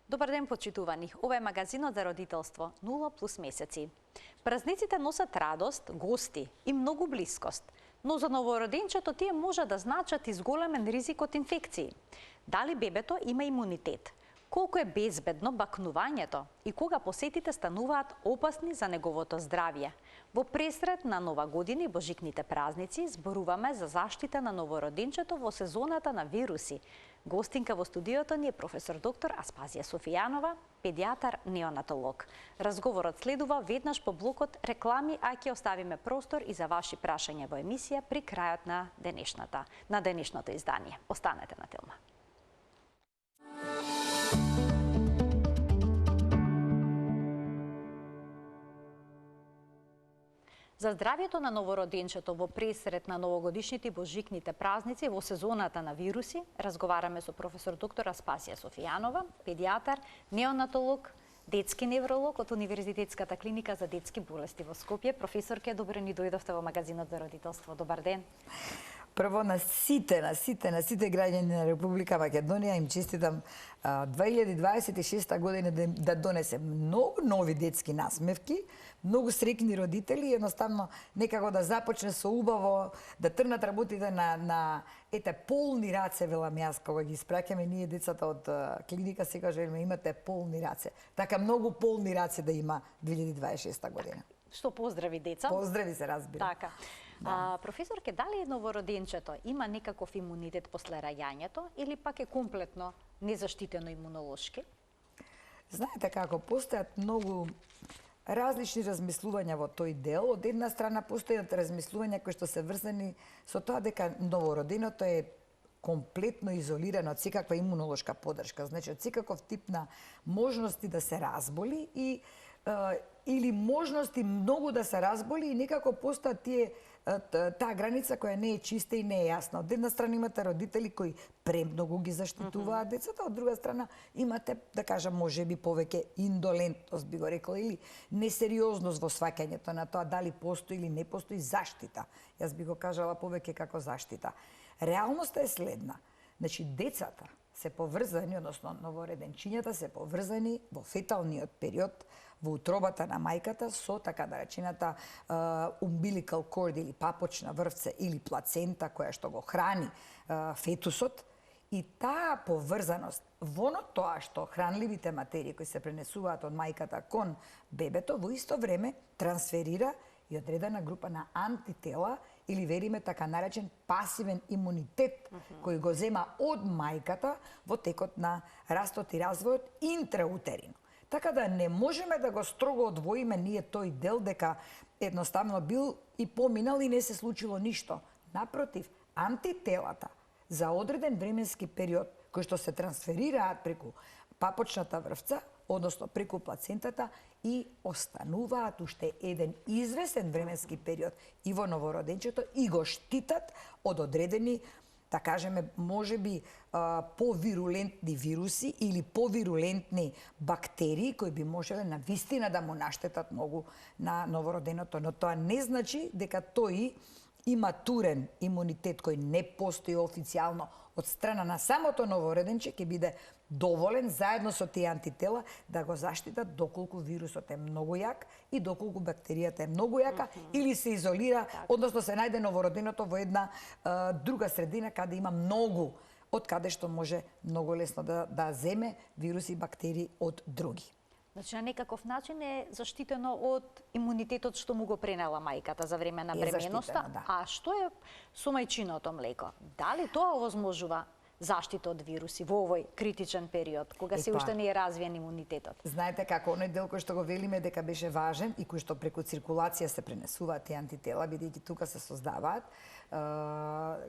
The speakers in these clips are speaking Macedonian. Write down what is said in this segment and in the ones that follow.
Добар ден, почитувани. Ова е магазинот за родителство 0+ месеци. Празниците носат радост, гости и многу блискост. Но за новороденчето тие може да значат и зголемен ризик од инфекции. Дали бебето има имунитет? Колку е безбедно бакнувањето и кога посетите стануваат опасни за неговото здравје? Во пресред на Нова година и божикните празници зборуваме за заштита на новороденчето во сезоната на вируси. Гостинка во студиото ни е професор доктор Аспазија Софијанова, педијатар неонатолог. Разговорот следува веднаш по блокот реклами, а ќе оставиме простор и за ваши прашања во емисија при крајот на денешното издание. Останете на Телма. За здравјето на новороденчето во пресред на новогодишните и божикните празници во сезоната на вируси, разговараме со професор доктор Аспазија Софијанова, педијатар, неонатолог, детски невролог од Универзитетската клиника за детски болести во Скопје. Професорке, добро ни дојдовте во магазинот за родителство. Добар ден. Прво на сите граѓани на Република Македонија им честитам 2026 година да донесе многу нови детски насмевки, многу среќни родители и едноставно некако да започне со убаво, да тргнат работите на полни раце, велам јас, кога ги испраќаме ние децата од клиника, сега желиме имате полни раце. Така многу полни раце да има 2026 година. Што поздрави деца? Поздрави се, разбира. Така. Да. Професорке, дали новороденчето има некаков имунитет после раѓањето или пак е комплетно незаштитено имунолошки? Знаете како, постојат многу различни размислувања во тој дел. Од една страна постојат размислувања кои што се врзани со тоа дека новороденото е комплетно изолирано од секаква имунолошка подршка, значи од секаков тип на можности да се разболи или можности многу да се разболи и некако постои таа граница која не е чиста и не е јасна. Од една страна имате родители кои премногу ги заштитуваат децата, од друга страна имате, да кажам, можеби повеќе индолентност, би го рекла, или несериозност во сваќањето на тоа дали постои или не постои заштита. Јас би го кажала повеќе како заштита. Реалноста е следна. Значи, децата се поврзани, односно новороденчињата се поврзани во феталниот период во утробата на мајката со така наречената umbilical cord или папочна врвце или плацента која што го храни фетусот, и таа поврзаност во тоа што хранливите материи кои се пренесуваат од мајката кон бебето во исто време трансферира и одредена група на антитела или вериме така наречен пасивен имунитет кој го зема од мајката во текот на растот и развојот интраутерино. Така да не можеме да го строго одвоиме ние тој дел дека едноставно бил и поминал и не се случило ништо. Напротив, антителата за одреден временски период кои што се трансферираат преку папочната врвца, односно преку плацентата, и остануваат уште еден известен временски период и во новороденчето и го штитат од одредени, да кажеме, можеби повирулентни вируси или повирулентни бактерии кои би можеле на вистина да му наштетат многу на новороденото. Но тоа не значи дека тој има турен имунитет кој не постои официјално од страна на самото новороденче, ќе биде доволен заедно со тие антитела да го заштитат доколку вирусот е многу јак и доколку бактеријата е многу јака или се изолира, односно се најде новороденото во една друга средина каде има многу, од каде што може многу лесно да земе вируси и бактерии од други. Значи, на некаков начин е заштитено од имунитетот што му го пренела мајката за време на бременоста. Да. А што е со мајчиното млеко? Дали тоа овозможува заштита од вируси во овој критичен период, кога се уште не е развиен имунитетот? Знаете како, оној дел кој што го велиме дека беше важен и кој што преку циркулација се пренесуваат тие антитела, бидејќи тука се создаваат,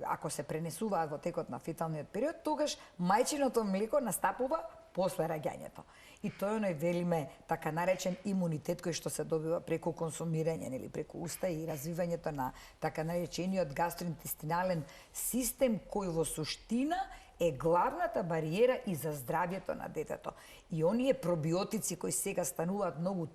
ако се пренесуваат во текот на феталниот период, тогаш мајчиното млеко настапува после раѓањето. И тој оној велиме така наречен имунитет кој што се добива преку консумирање или преку уста и развивањето на така наречениот гастроинтестинален систем кој во суштина е главната бариера и за здравјето на детето. И оние пробиотици кои сега стануваат многу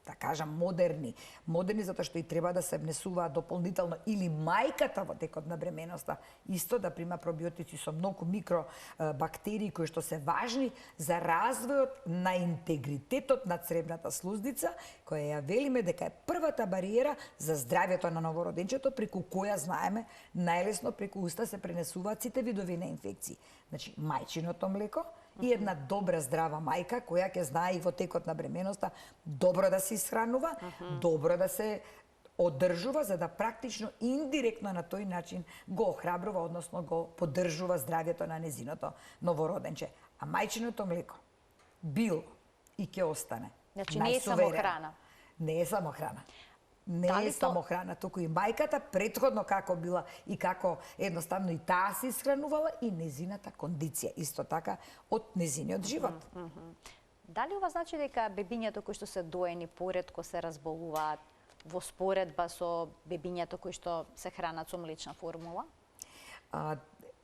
да кажам, модерни. Модерни затоа што и треба да се внесуваат дополнително или мајката во текот на бременоста исто да прима пробиотици со многу микробактерии кои што се важни за развојот на интегритетот на цревната слузница, која ја велиме дека е првата бариера за здравјето на новороденчето, преку која знаеме најлесно преку уста се пренесуваат сите видови на инфекции. Значи, мајчиното млеко и една добра здрава мајка која ќе знае и во текот на бременоста добро да се исхранува, добро да се одржува за да практично индиректно на тој начин го охрабрува, односно го поддржува здравјето на незиното новороденче. А мајчиното млеко било и ќе остане. Значи не е само храна. Не е само храна. Не Дали е само храна, туку и мајката предходно како била и како едноставно и таа се исхранувала и незината кондиција, исто така од незиниот живот. Дали ова значи дека бебињата кои што се доени поретко се разболуваат во споредба со бебињата кои што се хранат со млечна формула?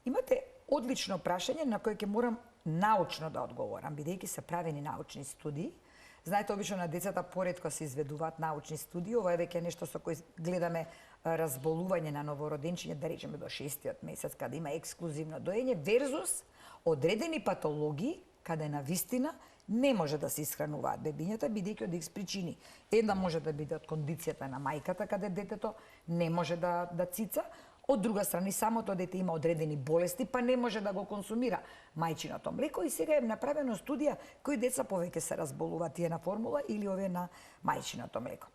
Имате одлично прашање на кое ќе морам научно да одговорам, бидејќи се правени научни студии. Знаете, обично на децата поретко се изведуваат научни студии. Ова е веќе нешто со кој гледаме разболување на новороденчиња, да речеме до 6-тиот месец, каде има ексклузивно доење, верзус одредени патологии, каде на вистина не може да се исхрануваат бебињата, бидејќи од X причини. Една може да биде од кондицијата на мајката, каде детето не може да цица. Од друга страна, самото дете има одредени болести, па не може да го консумира мајчиното млеко и сега е направено студија кои деца повеќе се разболуваат, тие на формула или овие на мајчиното млеко.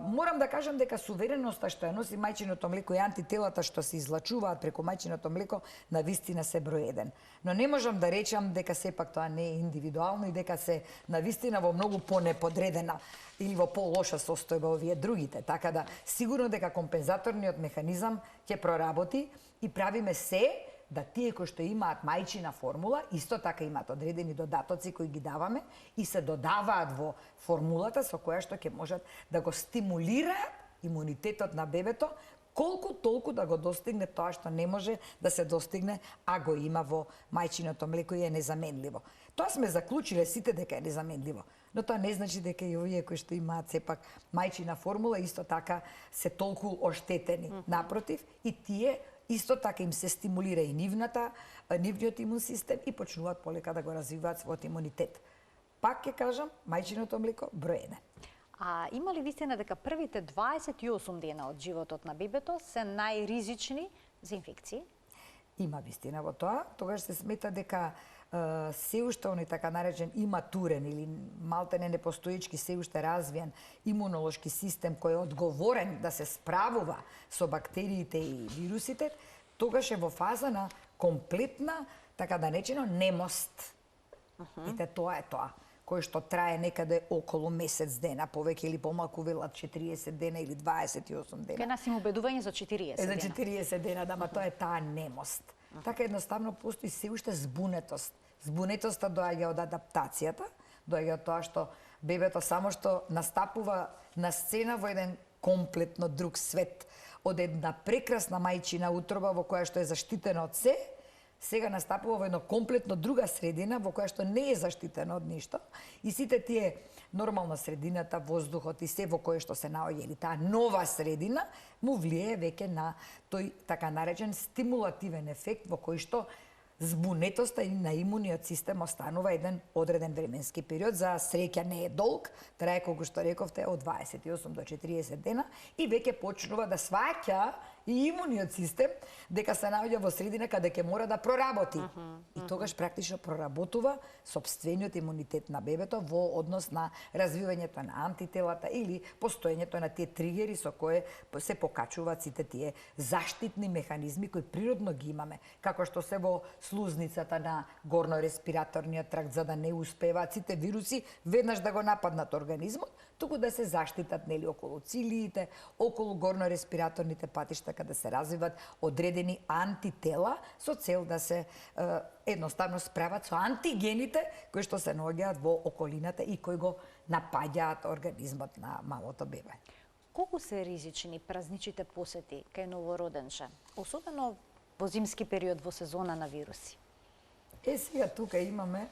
Морам да кажам дека сувереноста што ја носи мајчиното млеко и антителата што се излачуваат преку мајчиното млеко на вистина се број 1. Но не можам да речам дека сепак тоа не е индивидуално и дека се на вистина во многу понеподредена или во полоша состојба овие другите. Така да сигурно дека компензаторниот механизам ќе проработи и правиме се да тие кои што имаат мајчина формула, исто така имаат одредени додатоци кои ги даваме и се додаваат во формулата со која што ќе можат да го стимулираат имунитетот на бебето, колку толку да го достигне тоа што не може да се достигне, а го има во мајчиното млеко и е незаменливо. Тоа сме заклучиле сите дека е незаменливо, но тоа не значи дека и овие кои што имаат сепак мајчина формула исто така се толку оштетени. Напротив, и тие исто така им се стимулира и нивниот имун систем и почнуваат полека да го развиваат својот имунитет. Пак ќе кажам, мајчиното млеко број 1. А има ли вистина дека првите 28 дена од животот на бебето се најризични за инфекции? Има вистина во тоа. Тогаш се смета дека се уште оној така наречен иматурен или малтене непостоечки се уште развиен имунолошки систем кој е одговорен да се справува со бактериите и вирусите, тогаш е во фаза на комплетна, така да речено, немост. Ете, тоа е тоа, кој што трае некаде околу месец дена, повеќе или помалку велат 40 дена или 28 дена. Ке нас им убедување за 40 дена. За 40 дена, да, ма тоа е таа немост. Така едноставно постои се уште збунетост. Збунетоста доаѓа од адаптацијата, доаѓа од тоа што бебето само што настапува на сцена во еден комплетно друг свет, од една прекрасна мајчина утроба во која што е заштитена од се, сега настапува во едно комплетно друга средина во која што не е заштитена од ништо и сите тие нормална средината, воздухот и се во кое што се наоѓа или таа нова средина му влијае веќе на тој така наречен стимулативен ефект во кој што збунетоста и на имуниот систем останува еден одреден временски период, за среќа не е долг, трае колку што рековте од 28 до 40 дена и веќе почнува да сваќа и имуниот систем дека се наоѓа во средина каде ќе мора да проработи. И тогаш практично проработува сопствениот имунитет на бебето во однос на развивањето на антителата или постоењето на тие тригери со кои се покачуваат сите тие заштитни механизми кои природно ги имаме, како што се во слузницата на горно-респираторниот тракт, за да не успеваат сите вируси веднаш да го нападнат организмот, туку да се заштитат нели околу цилиите, околу горно-респираторните патишта каде се развиваат одредени антитела со цел да се едноставно справат со антигените кои што се наоѓаат во околината и кои го напаѓаат организмот на малото бебе. Колку се ризични празничните посети кај новороденче, особено во зимски период во сезона на вируси? Сега тука имаме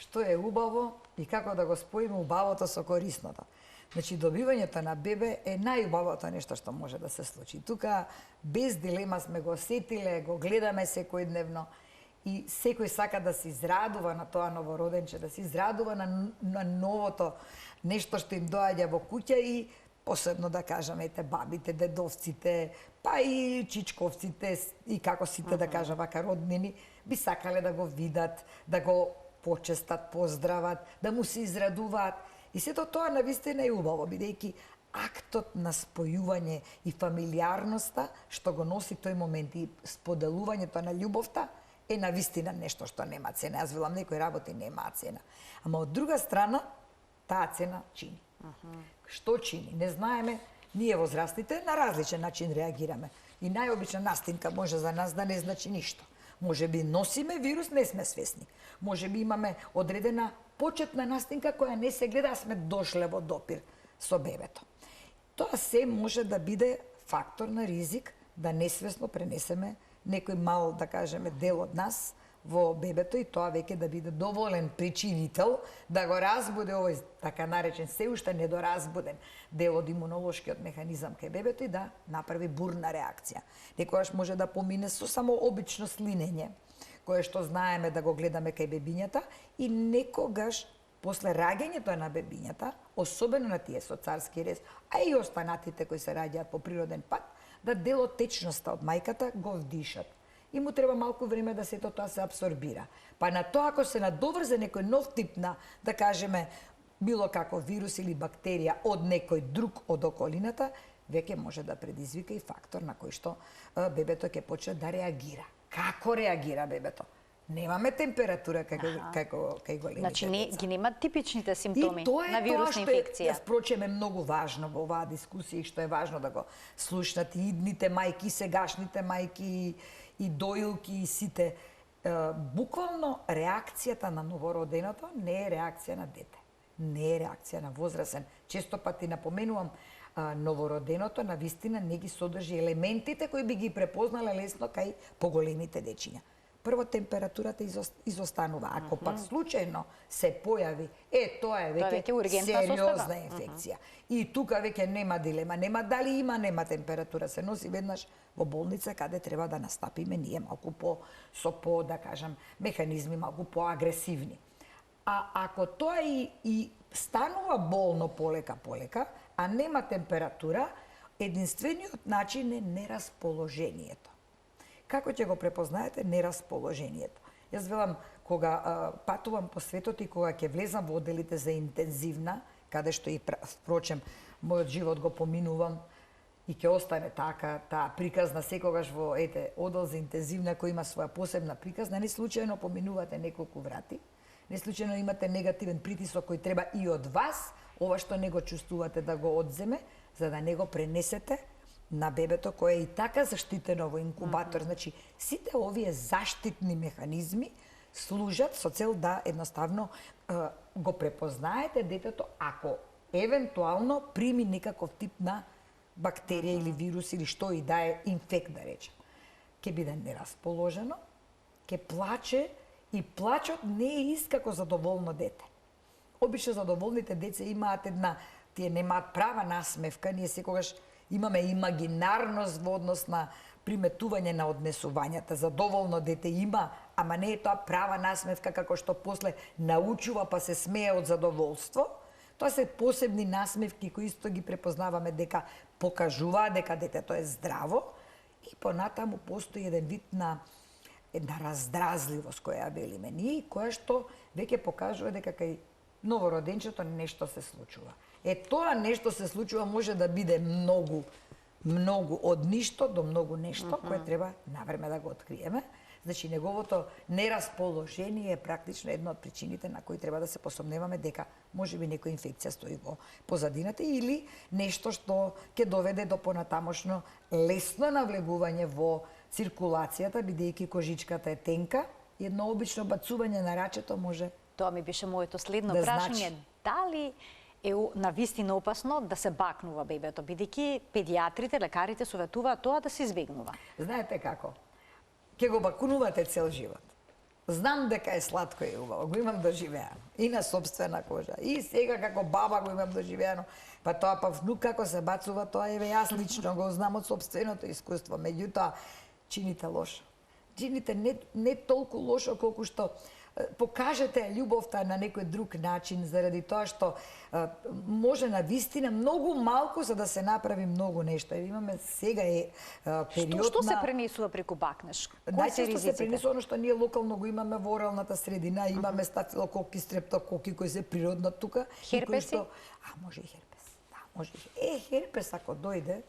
што е убаво и како да го споиме убавото со корисното. Значи, добивањето на бебе е најубавото нешто што може да се случи. Тука, без дилема сме го сетиле, го гледаме секојдневно и секој сака да се израдува на тоа новороденче, да се израдува на новото нешто што им доаѓа во куќа и посебно да кажам, ете, бабите, дедовците, па и чичковците и како сите да кажам вака роднини, би сакале да го видат, да го почестат, поздрават, да му се израдуваат. И сето тоа навистина е убаво, бидејќи актот на спојување и фамилиарноста што го носи тој момент и споделувањето на љубовта е навистина нешто што нема цена. Јас велам, некои работи немаат цена. Ама од друга страна, таа цена чини. Што чини? Не знаеме, ние возрастните на различен начин реагираме. И најобична настинка може за нас да не значи ништо. Може би носиме вирус, не сме свесни. Може би имаме одредена почетна настинка која не се гледа, а сме дошле во допир со бебето. Тоа се може да биде фактор на ризик да несвесно пренесеме некој мал, да кажеме, дел од нас во бебето и тоа веќе да биде доволен причинител да го разбуде овој така наречен се уште недоразбуден дел од имунолошкиот механизам кај бебето и да направи бурна реакција. Некогаш може да помине со само обично слинење, кое што знаеме да го гледаме кај бебињата и некогаш после раѓањето на бебињата, особено на тие со царски рез, а и останатите кои се раѓаат по природен пат, да дел од течноста од мајката го вдишат. И му треба малку време да сето тоа се абсорбира. Па на тоа, ако се надоврзе некој нов тип на, да кажеме, било како вирус или бактерија од некој друг од околината, веќе може да предизвика и фактор на кој што бебето ќе почне да реагира. Како реагира бебето? Немаме температура како кај големите Значи, деца. ги немат типичните симптоми на вирусна тоа што инфекција. Впрочем, е многу важно во оваа дискусија и што е важно да го слушнат и идните мајки, и сегашните мајки, и доилки, и сите. Буквално реакцијата на новороденото не е реакција на дете. Не е реакција на возрасен. Често пати напоменувам, новороденото навистина не ги содржи елементите кои би ги препознале лесно кај поголемите дечиња. Прво, температурата изостанува. Ако пак случајно се појави, тоа е веќе сериозна инфекција. И тука веќе нема дилема, нема дали има, нема температура. Се носи веднаш во болница каде треба да настапиме ние малку со да кажам, механизми малку поагресивни. А ако тоа и станува болно полека, а нема температура, единствениот начин е нерасположението. Како ќе го препознаете нерасположението? Јас велам, кога патувам по светот и кога ќе влезам во оделите за интензивна, каде што и впрочем мојот живот го поминувам и ќе остане така, таа приказна секогаш во одел за интензивна кој има своја посебна приказна, не случајно поминувате неколку врати, не случајно имате негативен притисок кој треба и од вас, ова што не го чувствувате да го одземе, за да не го пренесете на бебето кое е и така заштитено во инкубатор. Значи, сите овие заштитни механизми служат со цел да едноставно го препознаете детето ако евентуално прими некаков тип на бактерија или вирус или што и да е инфект, да речем. Ке биде нерасположено, ке плаче и плачот не е ист како задоволно дете. Обично задоволните деца имаат тие немаат права насмевка, ние секогаш имаме имагинарност во однос на приметување на однесувањата. Задоволно дете има, ама не е тоа права насмевка како што после научува па се смее од задоволство. Тоа се посебни насмевки кои исто ги препознаваме дека покажуваат дека детето е здраво и понатаму постои еден вид на една раздразливост која велиме ние, која што веќе покажува дека кај новороденчето нешто се случува. Тоа нешто се случува може да биде многу од ништо до многу нешто, кое треба навреме да го откриеме. Значи, неговото нерасположение е практично една од причините на кои треба да се посомневаме дека може би некоја инфекција стои во позадината или нешто што ќе доведе до понатамошно лесно навлегување во циркулацијата, бидејќи кожичката е тенка и едно обично бацување на рачето може. Тоа ми беше моето следно да прашање. Значи. Дали е навистина опасно да се бакнува бебето, бидејќи педиатрите, лекарите советуваат тоа да се избегнува? Знаете како? Ќе го бакунувате цел живот. знам дека е сладко и убаво, го имам доживеано. И на собствена кожа. И сега како баба го имам доживеано. Па тоа па внук како се бацува, тоа еве јас лично го знам од собственото искуство. Меѓутоа, чините лошо. Чините не толку лошо колку што покажете љубовта на некој друг начин, заради тоа што може на вистина многу малку за да се направи многу нешто. Имаме сега период Што се пренесува преку бакнеш? Кои се Најчесто се пренесува оно што ние локално го имаме во оралната средина, имаме стафилококи, стрептококи кои се природно тука. Херпеси? Може и херпес. Да, може. Херпес ако дојде,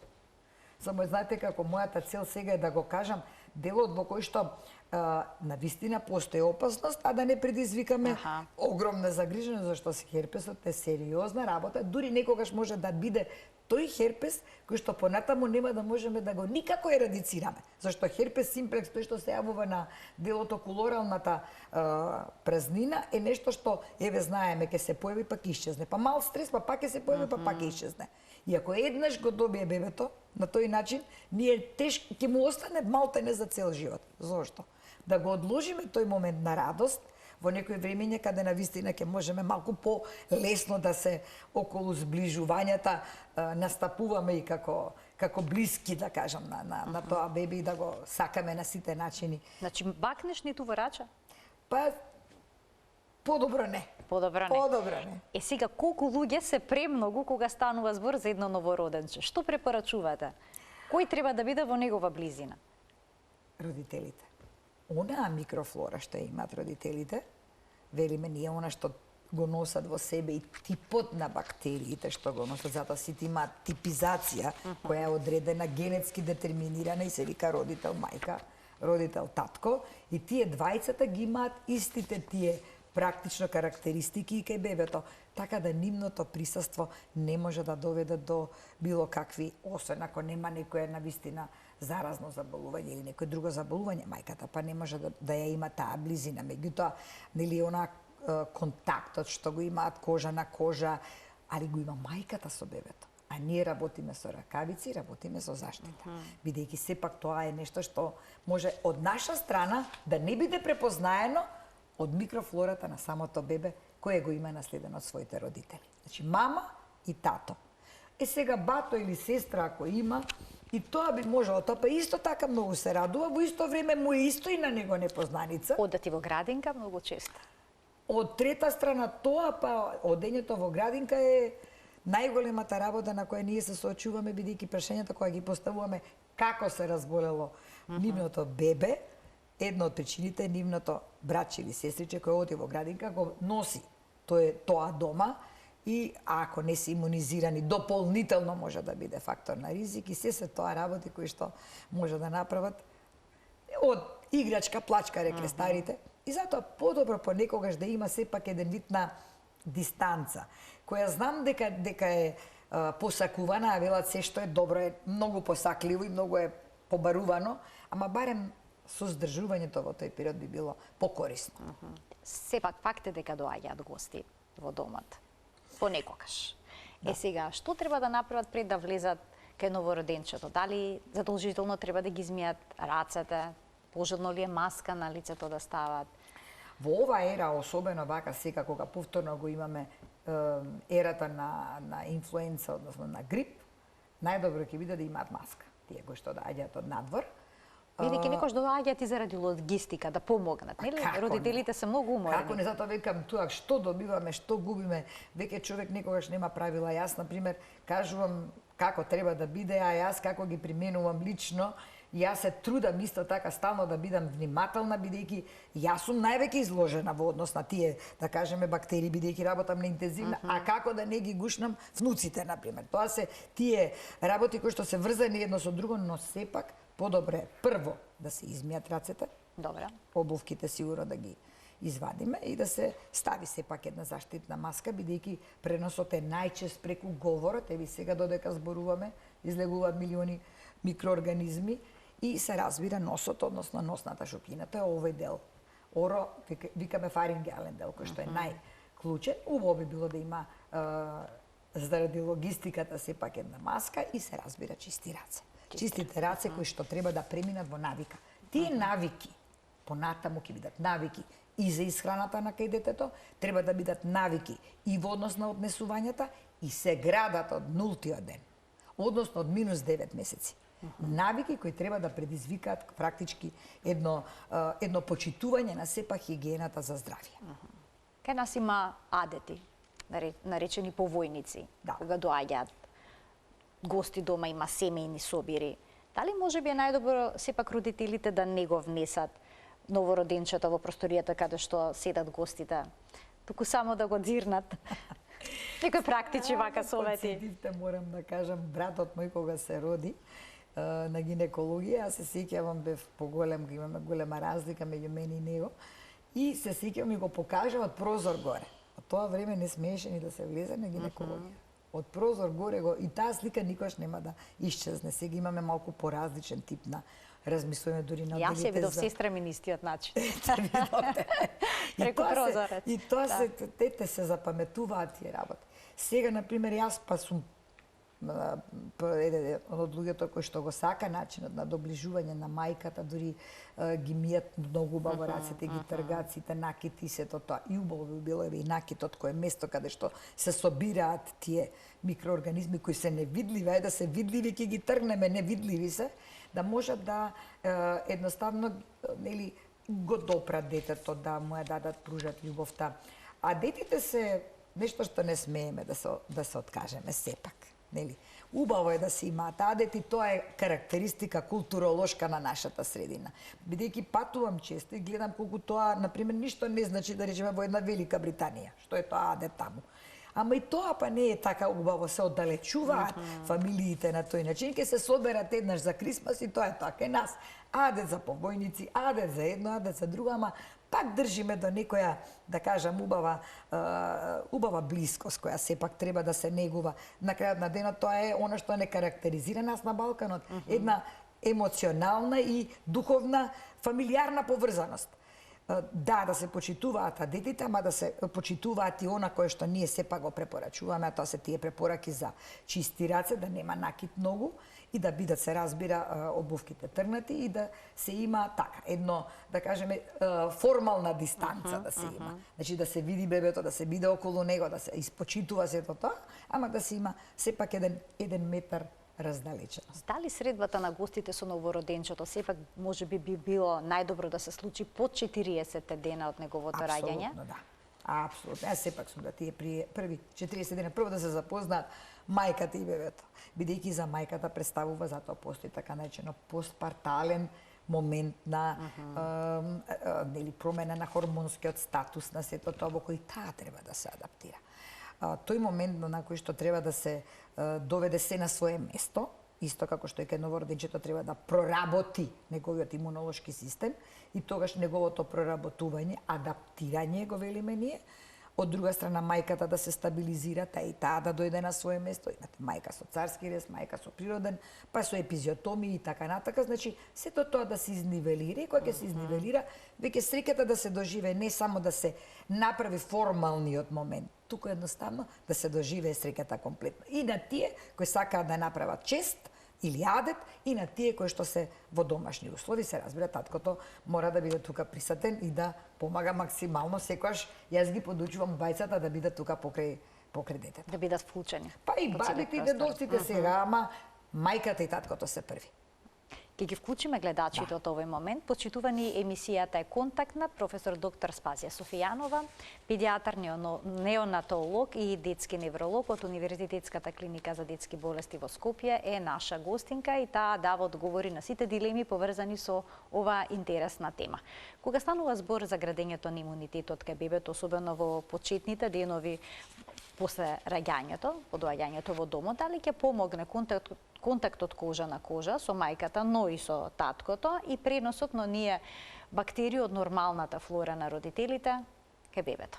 само знаете како мојата цел сега е да го кажам делот во кој што на вистина постои опасност, а да не предизвикаме огромна загриженост, зашто се херпесот е сериозна работа, дури некогаш може да биде тој херпес кој што понатаму нема да можеме да го никако ерадицираме. Зашто херпес симплекс, тој што се јавува на делот околу оралната празнина, е нешто што, еве знаеме, ќе се појави па ќе исчезне. Па мал стрес, па пак ќе се појави, па пак ќе исчезне. И ако еднаш го добие бебето на тој начин, ние ќе му остане малтене за цел живот. Зошто? Да го одложиме тој момент на радост во некој времење каде на вистина ќе можеме малку по-лесно да се околу зближувањата настапуваме и како блиски, да кажам, на тоа бебе и да го сакаме на сите начини. Значи, бакнеш ни ту врача? Па, подобро не. Подобро не. Подобро не. Сега, колку луѓе се премногу кога станува збор за едно новороденче? Што препорачувате? Кој треба да биде во негова близина? Родителите. Онаа микрофлора што имаат родителите, велиме ние она што го носат во себе и типот на бактериите што го носат, затоа сите имаат типизација која е одредена, генетски детерминирана и се вика родител мајка, родител татко, и тие двајцата ги имаат истите тие практично карактеристики и кај бебето, така да нивното присуство не може да доведе до било какви, освен ако нема некоја навистина заразно заболување или некој друго заболување, мајката па не може да ја има таа близина. Меѓутоа, нели она контактот што го имаат кожа на кожа, али го има мајката со бебето. А ние работиме со ракавици, работиме со заштита. Бидејќи сепак тоа е нешто што може од наша страна да не биде препознаено од микрофлората на самото бебе кое го има наследено од своите родители. Значи мама и тато. Сега бато или сестра ако има, и тоа би можело, тоа па исто така многу се радува, во исто време му е исто и на него непознаница. Одати во градинка многу често. Од трета страна тоа, па одењето во градинка е најголемата работа на која ние се соочуваме, бидејќи прашањата која ги поставуваме како се разболело нивното бебе, една од причините е нивното братче или сестриче кој оди во градинка го носи тоа дома, и ако не се имунизирани, дополнително може да биде фактор на ризик, и се тоа работи кои што може да направат од играчка, плачка, рекле старите. И затоа подобро понекогаш да има сепак еден вид на дистанца, која знам дека е посакувана, а велат се што е добро е многу посакливо и многу е побарувано, ама барем создржувањето во тој период би било покорисно. Сепак факт е дека доаѓаат гости во домот. Понекогаш. Сега, што треба да направат пред да влезат кај новороденчето? Дали задолжително треба да ги измијат рацете? Пожелно ли е маска на лицето да стават? Во оваа ера, особено вака сега кога повторно го имаме ерата на инфлуенца, односно на грип, најдобро ќе биде да имаат маска. Тие кои што доаѓаат од надвор. Бидејќи некош доаѓаат и заради логистика да помогнат, нели? Родителите се многу уморени. Како не, затоа викам тоа што добиваме, што губиме, веќе човек некогаш нема правила. Јас на пример кажувам како треба да биде, а јас како ги применувам лично. Јас се трудам исто така стално да бидам внимателна, бидејќи јас сум највеќе изложена во однос на тие, да кажеме, бактерии, бидејќи работам на интензивна, а како да не ги гушнам внуците, на пример. Тоа се тие работи кои што се врзани едно со друго, но сепак подобро е прво да се измијат рацете. Добре. Обувките сигурно да ги извадиме и да се стави сепак една заштитна маска, бидејќи преносот е најчест преку говорот. Еви сега додека зборуваме, излегуваат милиони микроорганизми и се разбира носот, односно носната шупина. Тоа е овој дел. Оро, викаме фарингеален дел, кој што е најклучен. Убаво би било да има заради логистиката сепак една маска и се разбира чисти раце. Чистите раце кои што треба да преминат во навика. Тие навики понатаму ќе бидат навики и за исхраната на кај детето, треба да бидат навики и во однос на однесувањата и се градат од нултиот ден, односно од минус 9 месеци. Навики кои треба да предизвикаат практички едно почитување на сепак хигиената за здравје. Кај нас има адети, наречени повојници, Да. кога доаѓаат гости дома, има семејни собири. Дали може би е најдобро сепак родителите да не го внесат новороденчето во просторијата каде што седат гостите, туку само да го дзирнат? Некои практични вака совети. Подсетивте, морам да кажам, братот мој кога се роди на гинекологија, аз се сеќавам, бев поголем, имаме голема разлика меѓу мене и него, и се сеќавам и го покажа од прозор горе. Од тоа време не смееше ни да се влезе на гинекологија. Од прозор горе го, и таа слика никош нема да исчезне. Сега имаме малку поразличен тип на размислување дури на Јас ја видов сестра ми на истиот начин. Преку прозорец. И тоа се, тете се запаметуваат тие работи. Сега, например, јас па сум еден од луѓето кои што го сака начинот на доближување на мајката, дури ги мијат многу убаво рацете, ги тргаат сите накити и сето тоа. И убаво би било и накитот кој е место каде што се собираат тие микроорганизми кои се невидливи, ајде да се видливи ќе ги тргнеме, невидливи се, да можат да едноставно нели го допрат детето, да му ја дадат, пружат љубовта. А детите се нешто што не смееме да се откажеме сепак. Нели? Убаво е да се имаат адети, тоа е карактеристика културолошка на нашата средина. Бидејќи патувам често и гледам колку тоа, например, ништо не значи да речеме во една Велика Британија, што е тоа адет таму. Ама и тоа па не е така убаво, се оддалечуваат фамилиите на тој начин, ќе се соберат еднаш за Крисмас и тоа е така. И нас адет за повојници, адет за едно, адет за друго, ама пак држиме до некоја, да кажам, убава блискост која сепак треба да се негува. На крајот на денот тоа е она што не карактеризира нас на Балканот, една емоционална и духовна фамилиарна поврзаност. Да се почитуваат адетите, ама да се почитуваат и она кое што ние сепак го препорачуваме, а тоа се тие препораки за чисти раце, да нема накит многу и да бидат, се разбира, обувките тргнати и да се има така, едно, да кажеме, формална дистанца да се има. Значи да се види бебето, да се биде околу него, да се испочитува сето тоа, ама да се има сепак еден метар раздалеченост. Дали средбата на гостите со новороденчето сепак може би било најдобро да се случи под 40 дена од неговото раѓање? Апсолутно, да. Апсолутно. Јас сепак сум да тие први 40 дена прво да се запознаат мајката и бебето. Бидејќи за мајката представува, затоа постои така наречено постпартален момент на нели промена на хормонскиот статус на сето тоа во кој таа треба да се адаптира. Тој момент на кој што треба да се доведе се на свое место, исто како што и кај новороденчето треба да проработи неговиот имунолошки систем и тогаш неговото проработување, адаптирање го велиме ние. Од друга страна мајката да се стабилизира, и таа да дојде на свое место. Имате мајка со царски рез, мајка со природен, па со епизиотомии и така натака. Значи, сето тоа да се изнивелира и кога ќе се изнивелира, веќе среќата да се доживее, не само да се направи формалниот момент, туку едноставно да се доживее среќата комплетно. И на тие кои сакаат да направат чест или адет, и на тие кои што се во домашни услови, се разбира, таткото мора да биде тука присутен и да помага максимално. Секогаш јас ги подучувам бајцата да бидат тука покрај детето. Да бидат вклучени. Па и бабите и дедовците сега, ама мајката и таткото се први. Ке ги вклучиме гледачите од овој момент. Почитувани, емисијата е контактна. Професор доктор Спазија Софијанова, педијатар, неонатолог и детски невролог од Универзитетската клиника за детски болести во Скопје е наша гостинка и таа дава одговори на сите дилеми поврзани со оваа интересна тема. Кога станува збор за градењето на имунитетот кај бебето, особено во почетните денови после раѓањето, по доаѓањето во домот, дали ќе помогне контактот кожа на кожа со мајката, но и со таткото и преносот на ние бактерии од нормалната флора на родителите кај бебето?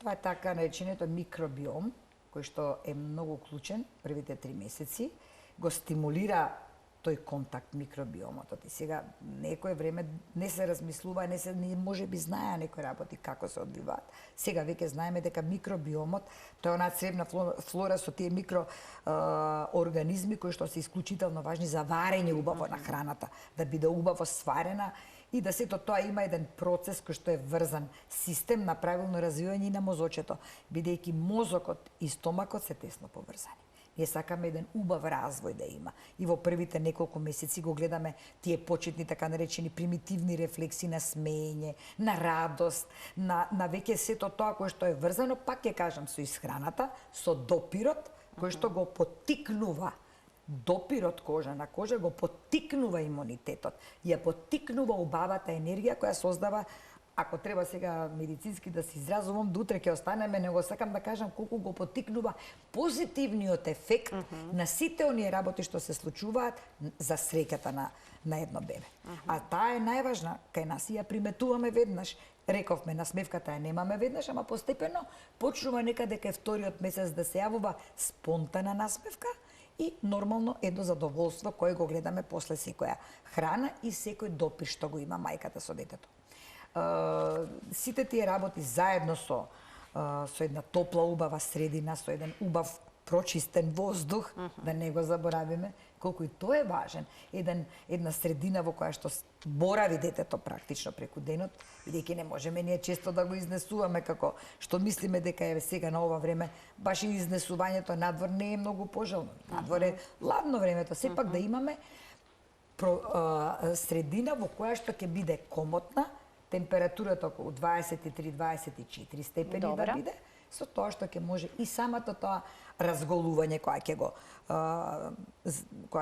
Тоа е така наречениот микробиом, кој што е многу клучен првите 3 месеци, го стимулира тој контакт микробиомот. И сега некое време не се размислува, не може би знаеа некои работи како се одвиваат. Сега веќе знаеме дека микробиомот, тоа е онаа цревна флора со тие микроорганизми кои што се исклучително важни за варење убаво на храната, да биде убаво сварена и да сето тоа има еден процес кој што е врзан, систем на правилно развивање и на мозочето, бидејќи мозокот и стомакот се тесно поврзани. Ние сакаме еден убав развој да има. И во првите неколку месеци го гледаме тие почетни така наречени примитивни рефлекси на смеење, на радост, на веќе сето тоа кое што е врзано, пак ќе кажам, со исхраната, со допирот, кој што го поттикнува. Допирот кожа на кожа го поттикнува имунитетот, ја поттикнува убавата енергија која создава, ако треба сега медицински да се изразувам, до утре ќе останеме, него сакам да кажам колку го поттикнува позитивниот ефект на сите оние работи што се случуваат за среќата на едно бебе. А таа е најважна, кај нас ја приметуваме веднаш. Рековме, насмевката ја немаме веднаш, ама постепено почнува некаде кај вториот месец да се јавува спонтана насмевка и нормално едно задоволство кое го гледаме после секоја храна и секој допир што го има мајката со детето. Сите тие работи заедно со една топла, убава средина, со еден убав прочистен воздух, да не го заборавиме, колку и тоа е важен. Една средина во која што борави детето практично преку денот, бидејќи не можеме ние често да го изнесуваме како што мислиме дека е сега на ова време, баш и изнесувањето надвор не е многу пожелно. Надвор е ладно времето, сепак да имаме средина во која што ќе биде комотна, температурата околу 23-24 степени да биде, со тоа што ќе може и самото тоа разголување која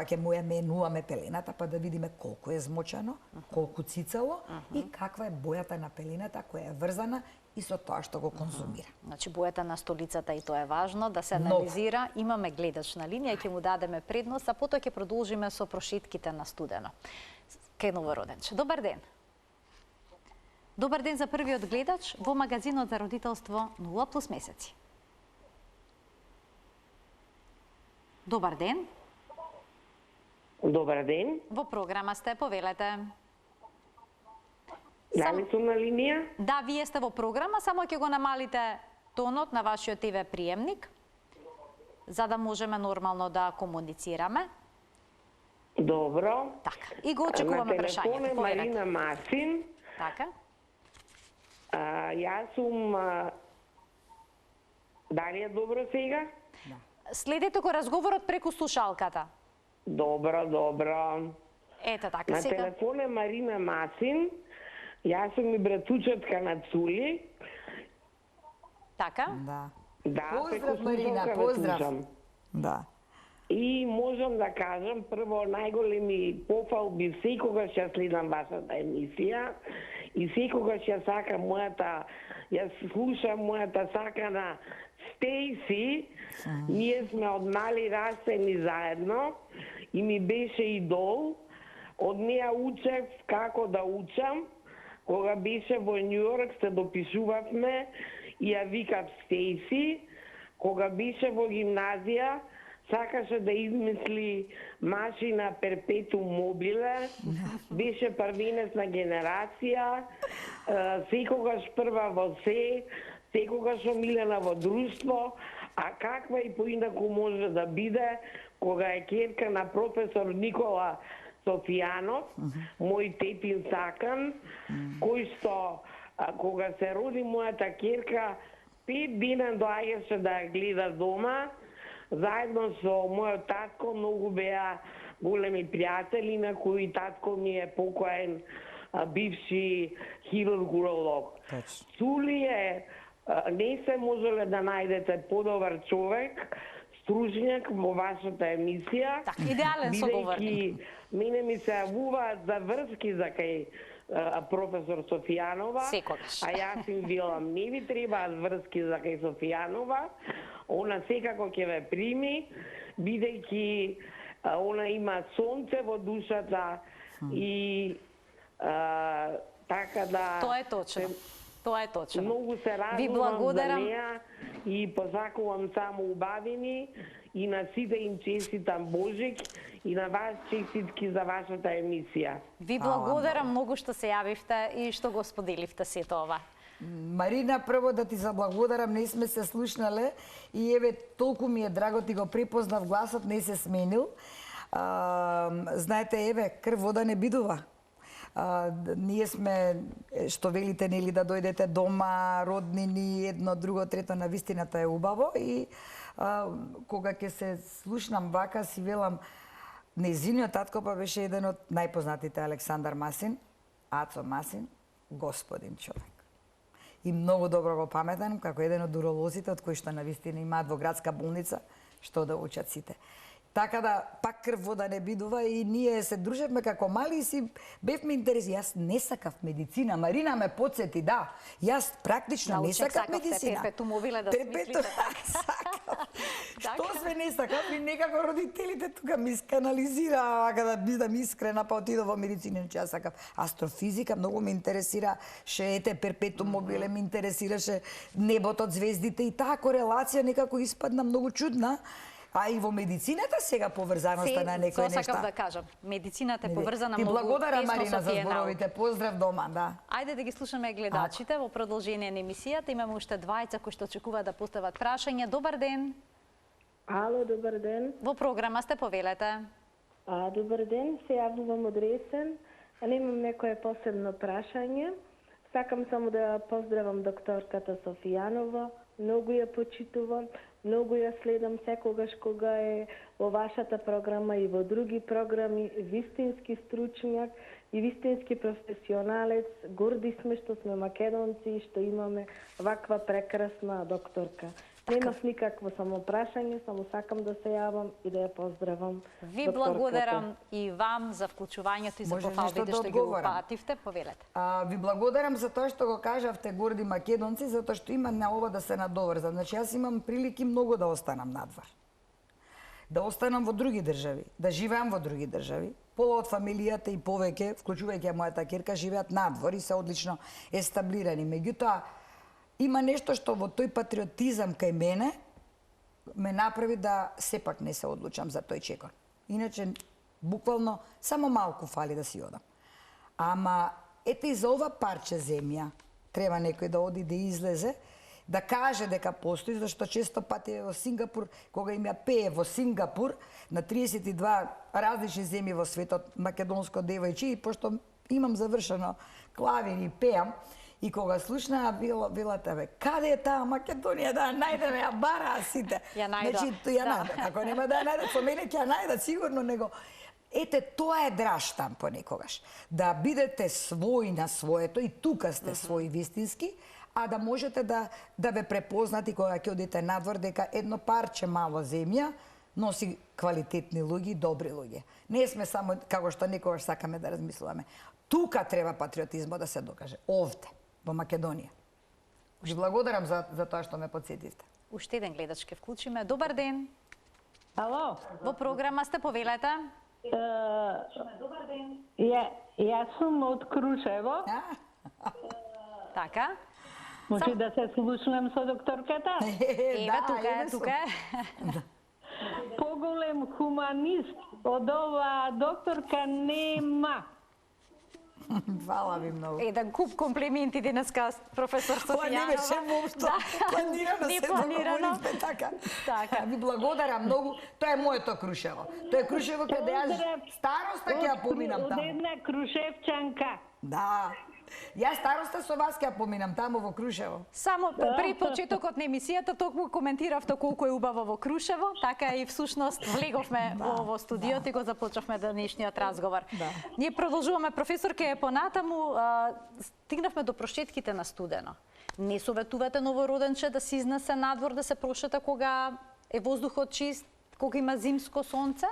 ќе му ја менуваме пелената, па да видиме колку е змочано, колку цицало и каква е бојата на пелената која е врзана и со тоа што го конзумира. Значи бојата на столицата и тоа е важно да се анализира. Имаме гледач на линија и ќе му дадеме предност, а потоа ќе продолжиме со прошетките на студено. Кај новороденче. Добар ден. Добар ден за првиот гледач во магазинот за родителство 0+ месеци. Добар ден. Добар ден. Во програма сте, повелете. Дали сум на линија? Да, вие сте во програма, само ќе го намалите тонот на вашиот ТВ приемник, за да можеме нормално да комуницираме. Добро. Така, и го очекуваме прашањето. На телефон е Марина Масин. Така. Јас сум... Дали е добро сега? Следете го разговорот преку слушалката. Добро. Ете така на сега. На телефон е Марина Масин. Јас сум и братучетка на Цули. Така? Да. Да, поздрав, Марина, поздрав. Да. И можам да кажам, прво, најголеми пофалби, секогаш ја следам вашата емисија и секогаш ја сакам ја слушам мојата сакана Стейси. Ние сме од мали растени заедно и ми беше идол. Од неја учев како да учам. Кога беше во Њујорк се допишувавме и ја викав Стейси. Кога беше во гимназија, сакаше да измисли машина перпетум мобиле, беше првенец на генерација, секогаш прва во се, секогаш омилена во друштво, а каква и поинаку може да биде кога е ќерка на професор Никола Софијанов, мој тетин сакан, кој што кога се роди мојата ќерка, 5 дена доаѓаше да ја гледа дома, заедно со мојот татко, многу беа големи пријатели, на кои татко ми е покоен бивши хирург-уролог. Цули е, не се можеле да најдете подобар човек, стружњак во вашата емисија. Так, идеален соговорник. Бидејќи мене ми се јавуваат за врски за кај професор Софијанова, секогаш. А јас им велам, не ви требаат врски за кај Софијанова, она секако ќе ве прими, бидејќи она има сонце во душата и така да... Тоа е точно. Тоа е точно. Многу се Ви радувам благодарам. за неа и посакувам само убавини и на сите им честитам Божик и на вас честитки за вашата емисија. Ви благодарам многу што се јавивте и што го споделивте сето ова. Марина, прво да ти заблагодарам, не сме се слушнале и еве толку ми е драго ти го припознав, гласот не се сменил. Знаете, еве, крв вода не бидува. Ние сме, што велите, нели, да дојдете дома, роднини, едно, друго, трето, на вистината е убаво и кога ќе се слушнам вака, си велам, нејзиниот татко па беше еден од најпознатите, Александар Масин, Ацо Масин, господин човек. И многу добро го паметам како еден од уролозите од кои што навистина имаат во градска болница што да учат сите. Така да пак крв вода не бидува и ние се дружевме како мали и си бевме интереси. Јас не сакав медицина, Марина ме подсети, да. Јас практично не сакав медицина. Перпетумовиле да смислите така. Што све не сакав и некако родителите тука ми сканализира, да бидам искрена, па отидов во медицина, че јас сакав астрофизика, многу ме интересира, ете перпетумовиле ме интересираше небото, звездите и таа корелација некако испадна многу чудна. А и во медицината сега поврзаноста на некои нешта. Тоа сакав да кажам. Медицината е поврзана Ти многу благодарам, тесно Марина, со за тие зборовите. науки. Поздрав дома, да. Ајде да ги слушаме гледачите во продолжение на емисијата. Имаме уште двајца кои што очекуваат да постават прашање. Добар ден. Ало, добар ден. Во програма сте, повелете. Добар ден, се јавувам од Ресен. Немам некое посебно прашање. Сакам само да поздравам докторката Софијанова. Многу ја почитувам, многу ја следам секогаш кога е во вашата програма и во други програми. Вистински стручњак и вистински професионалец. Горди сме што сме македонци и што имаме ваква прекрасна докторка. Немав никакво само прашање, само сакам да се јавам и да ја поздравам. Ви докторката. благодарам и вам за вклучувањето и за Може пофалбите нешто да што ги одговорам? упативте. Повелете. Ви благодарам за тоа што го кажавте, горди македонци, затоа што има на ова да се надоврзам. Значи, јас имам прилики многу да останам надвор. Да останам во други држави, да живеам во други држави. Пола од фамилијата и повеќе, вклучувајќи мојата ќерка, живеат надвор и се одлично естаблирани. Меѓутоа, има нешто што во тој патриотизам кај мене ме направи да сепак не се одлучам за тој чекор. Иначе, буквално, само малку фали да си одам. Ама, ете и за ова парче земја треба некој да оди да излезе, да каже дека постои, зашто често пати во Сингапур, кога им ја пее во Сингапур, на 32 различни земји во светот, македонско девојче, и пошто имам завршено клавир и пеам, и кога слушнаа велата, бе, каде е таа Македонија, да ја најдеме, ја бараа сите. Ја најдоа. Значи, ја најдоа. Ако нема да ја најдат, со мене ќе ја најдат сигурно, него ете, тоа е драштам понекогаш. Да бидете свој на своето и тука сте свој вистински, а да можете да ве препознати кога ќе одите надвор дека едно парче мало земја носи квалитетни луѓе, добри луѓе. Не сме само како што некогаш сакаме да размислуваме. Тука треба патриотизмот да се докаже, овде, во Македонија. Ви благодарам за тоа што ме подсетивте. Уште еден гледач ке вклучиме. Добар ден. Ало, Во програма сте, повелете. јас сум од Крушево. Така. Може да се слушнем со докторката? Еве, тука е. Поголем хуманист од оваа докторка нема. Фала ви многу. Еден куп комплименти денеска, професор Софијанова. Ова не беше воопшто планирано, се договоривме така. Така. Ви благодарам многу. Тоа е моето Крушево. Тоа е Крушево каде јас староста ќе ја поминам Од таму. една крушевчанка. Да. Јас староста со вас ќе ја поминам таму во Крушево. Само пред почетокот на емисијата токму коментиравте колку е убаво во Крушево, така и всушност влеговме во студиото и го започнавме денешниот разговор. Да. Ние продолжуваме, професорке, понатаму стигнавме до прошетките на студено. Не советувате новороденче да се изнесе надвор да се прошета кога е воздухот чист, кога има зимско сонце?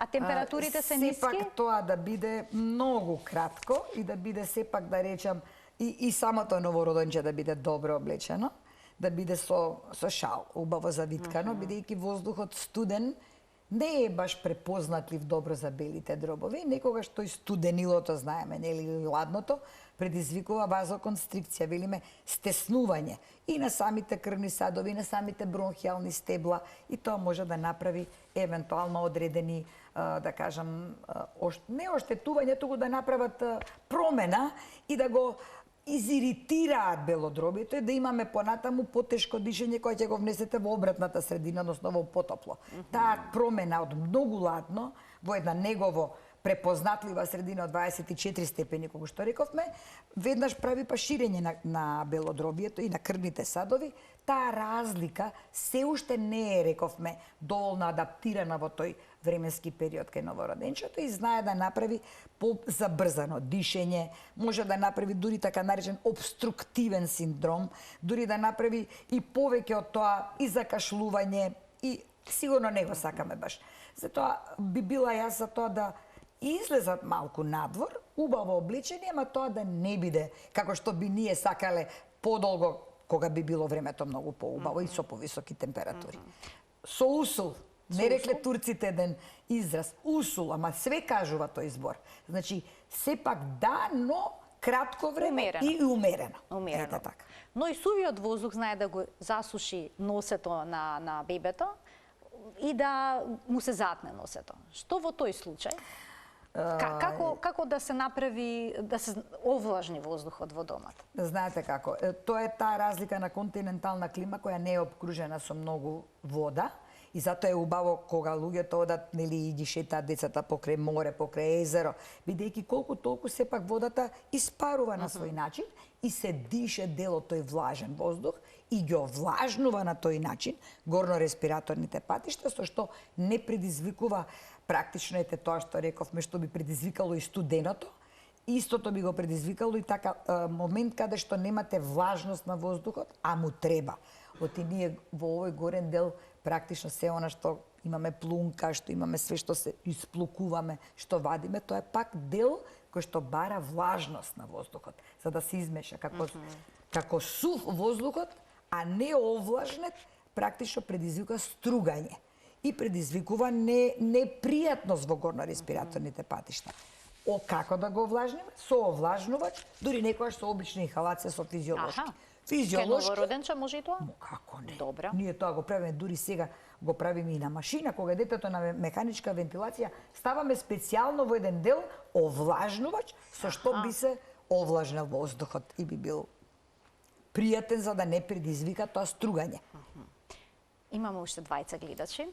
А температурите се ниски? Сепак тоа да биде многу кратко и да биде сепак, да речам, и самото новороденче да биде добро облечено, да биде со шал, убаво завиткано, бидејќи воздухот студен не е баш препознатлив добро за белите дробови. Некогаш тој студенилото, знаеме, нели, ладното, предизвикува вазоконстрикција, велиме стеснување и на самите крвни садови, и на самите бронхијални стебла, и тоа може да направи евентуално одредени, да кажам, не оштетување, туку да направат промена и да го изиритираат белодробите, да имаме понатаму потешко дишење кое ќе го внесете во обратната средина, односно во потопло. Таа промена од многу ладно во една негово препознатлива средина од 24 степени, кога што рековме, веднаш прави па ширење на белодробието и на крвните садови. Таа разлика се уште не е, рековме, доволно адаптирана во тој временски период кај новороденчето и знае да направи забрзано дишење, може да направи дури така наречен обструктивен синдром, дури да направи и повеќе од тоа и закашлување, и сигурно не го сакаме баш. Затоа би била јас за тоа да излезат малку надвор, убаво облечени, ама тоа да не биде како што би ние сакале подолго, кога би било времето многу поубаво и со повисоки температури. Со усул, не рекле турците еден израз, усул, ама све кажува тој збор. Значи, сепак да, но кратко време и умерено. Ете така. Но и сувиот воздух знае да го засуши носето на бебето и да му се затне носето. Што во тој случај? Како да се направи, да се овлажни воздухот во домот? Знаете како, тоа е таа разлика на континентална клима која не е обкружена со многу вода и затоа е убаво кога луѓето одат, нели, и ги шетаат децата покрај море, покрај езеро, бидејќи колку толку сепак водата испарува на свој начин и се дише дел од тој влажен воздух и ги овлажнува на тој начин горно-респираторните патишта, со што не предизвикува практично ете тоа што рековме, што би предизвикало и студеното, истото би го предизвикало и така момент каде што немате влажност на воздухот, а му треба. Оти ние во овој горен дел практично се она што имаме плунка, што имаме све што се исплукуваме, што вадиме, тоа е пак дел кој што бара влажност на воздухот, за да се измеша како сув воздухот, а не овлажнет, практично предизвика стругање и предизвикува непријатност во горно-респираторните патишта. Како да го овлажниме? Со овлажнувач, дури некојаш со обична инхалација со физиолошки. Кај новороденче може и тоа? Како не? Добро. Ние тоа го правиме, дури сега го правиме и на машина, кога детето на механичка вентилација, ставаме специјално во еден дел овлажнувач, со што би се овлажнал воздухот и би бил пријатен за да не предизвика тоа стругање. Имаме уште двајца гледачи.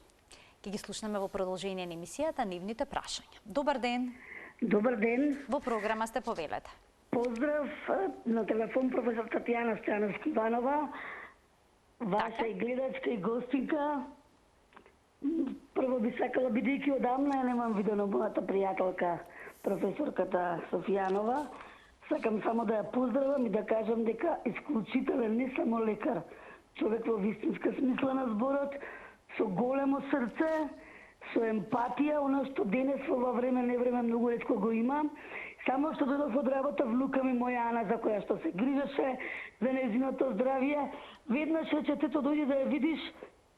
Ќе ги слушнеме во продолжение на емисијата нивните прашања. Добар ден. Добар ден. Во програма сте, повелете. Поздрав на телефон професор Татјана Стојановска-Иванова, ваша и гледачка и гостинка. Прво би сакала, бидејќи одамна ја немам видено мојата пријателка професорката Софијанова, сакам само да ја поздравам и да кажам дека исклучителен не само лекар, човек во вистинска смисла на зборот, со големо срце, со емпатија, оно што денес во ова време невреме многу ретко го имам. Само што додов од работа, внука ми моја Ана, за која што се грижеше за нејзиното здравје, веднаш рече, тето дојди да ја видиш,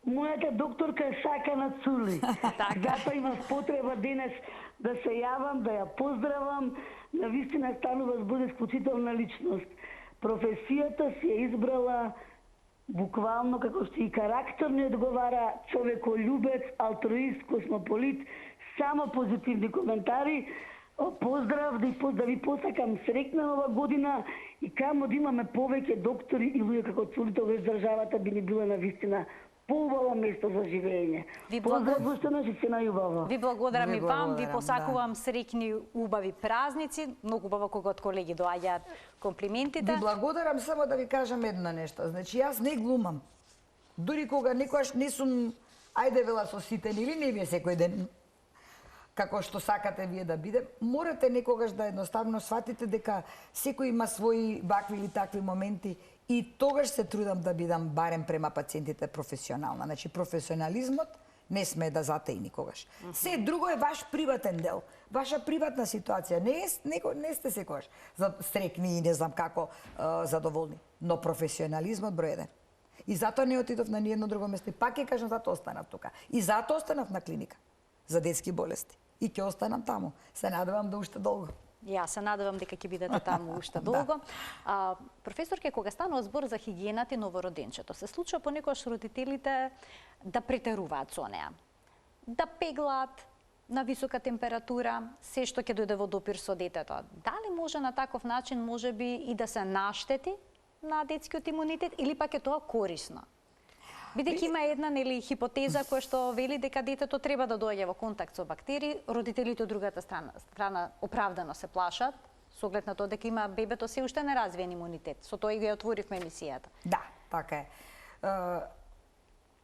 мојата докторка е сакана цули. Затоа имам потреба денес да се јавам, да ја поздравам, на вистина станува збор исклучителна личност. Професијата си ја избрала буквално како што и карактер не одговара, човеколюбец, алтруист, космополит, само позитивни коментари. Поздрав, да ви посакам среќна нова година и камо да имаме повеќе доктори и луѓе како цулите во државата би ни била на вистина поубаво место за живење. Поздрав уште на се најубаво. Ви благодарам и вам, ви посакувам среќни убави празници, многу убаво кога од колеги доаѓаат комплиментите. Ви благодарам, само да ви кажам едно нешто. Значи јас не глумам. Дури кога некојаш не сум ајде вела со сите или не ви е секој ден како што сакате вие да биде, морате некогаш да едноставно сватите дека секој има своји вакви или такви моменти и тогаш се трудам да бидам барем према пациентите професионална. Значи професионализмот не сме да затаи никогаш. Се друго е ваш приватен дел, ваша приватна ситуација. Не сте секогаш стрекни и не знам како задоволни, но професионализмот број 1. И затоа не отидов на ниедно друго место. Пак ќе кажам, затоа останав тука. И затоа останав на клиника за детски болести. И ќе останам таму. Се надевам да уште долго. Јас се надевам дека ќе бидете таму уште долго. Професорке, кога станува збор за хигиената и новороденчето, се случува понекогаш родителите да претеруваат со неа. Да пеглаат на висока температура, се што ќе дојде во допир со детето. Дали може на таков начин, можеби и да се наштети на детскиот имунитет, или пак е тоа корисно? Бидејќи има една нели хипотеза која што вели дека детето треба да доаѓа во контакт со бактерии, родителите од другата страна оправдано се плашат, со оглед на тоа дека има бебето се уште неразвиен имунитет. Со тоа и ја отворивме емисијата. Да, така е.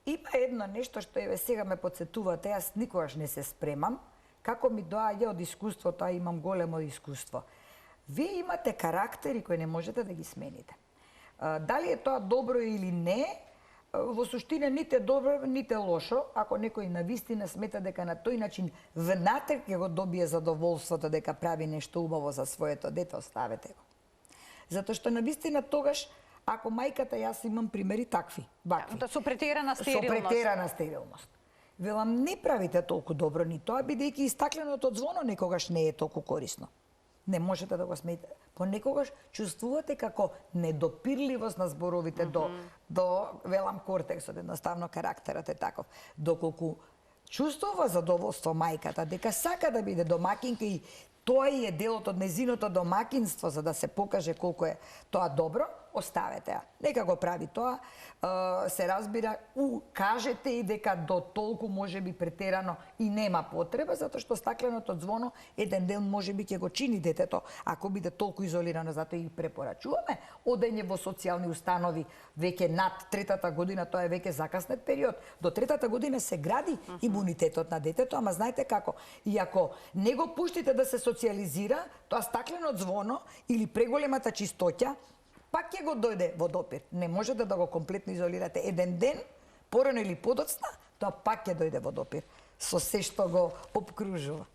Има едно нешто што еве сега ме подсетувате, јас никогаш не се спремам, како ми доаѓа од искуството, а имам големо искуство. Вие имате карактери кои не можете да ги смените. Дали е тоа добро или не, во суштина ните добро, ните лошо, ако некој навистина смета дека на тој начин внатре ќе го добие задоволството дека прави нешто убаво за своето дете, оставете го. Затоа што навистина тогаш, ако мајката, јас имам примери такви, вакви. Со претерана стерилност. Со претерана стерилност. Велам, не правите толку добро ни тоа, бидејќи и стакленото звоно некогаш не е толку корисно. Не можете да го сметите. Понекогаш чувствувате како недопирливост на зборовите до велам кортексот, едноставно карактерот е таков. Доколку чувствува задоволство мајката дека сака да биде домакинка и тоа е делот од незиното домакинство за да се покаже колку е тоа добро, оставете ја. Нека го прави тоа, се разбира, кажете и дека до толку може би претерано и нема потреба, затоа што стакленото звоно еден ден може би ќе го чини детето, ако биде толку изолирано, затоа и препорачуваме одење во социјални установи веќе над третата година, тоа е веќе закаснет период. До третата година се гради имунитетот на детето, ама знаете како, и ако не го пуштите да се социализира, тоа стаклено звоно или преголемата чистоќа пак ќе го дојде во допир. Не можете да го комплетно изолирате. Еден ден, порано или подоцна, тоа пак ќе дојде во допир. Со се што го обкружува.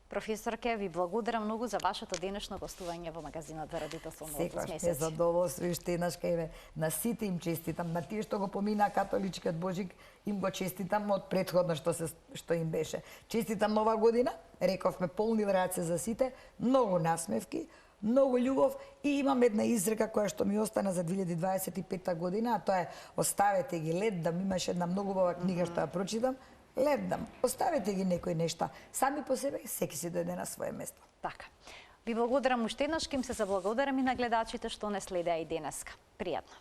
Професорке, ви благодарам многу за вашето денешно гостување во магазинот за родителство на Секогаш месец. ме задоволство и уште еднаш кај на сите им честитам, на тие што го помина католичкиот Божик, им го честитам од претходно што им беше. Честитам нова година, рековме полни раце за сите, многу насмевки, многу љубов и имам една изрека која што ми остана за 2025 година, а тоа е оставете ги леддам, имаше една многу убава книга што ја прочитам, леддам, оставете ги некои нешта, сами по себе, секи си дојде на свое место. Така. Ви благодарам уште еднаш, ким се заблагодарам и на гледачите што не следеа и денеска. Пријатно.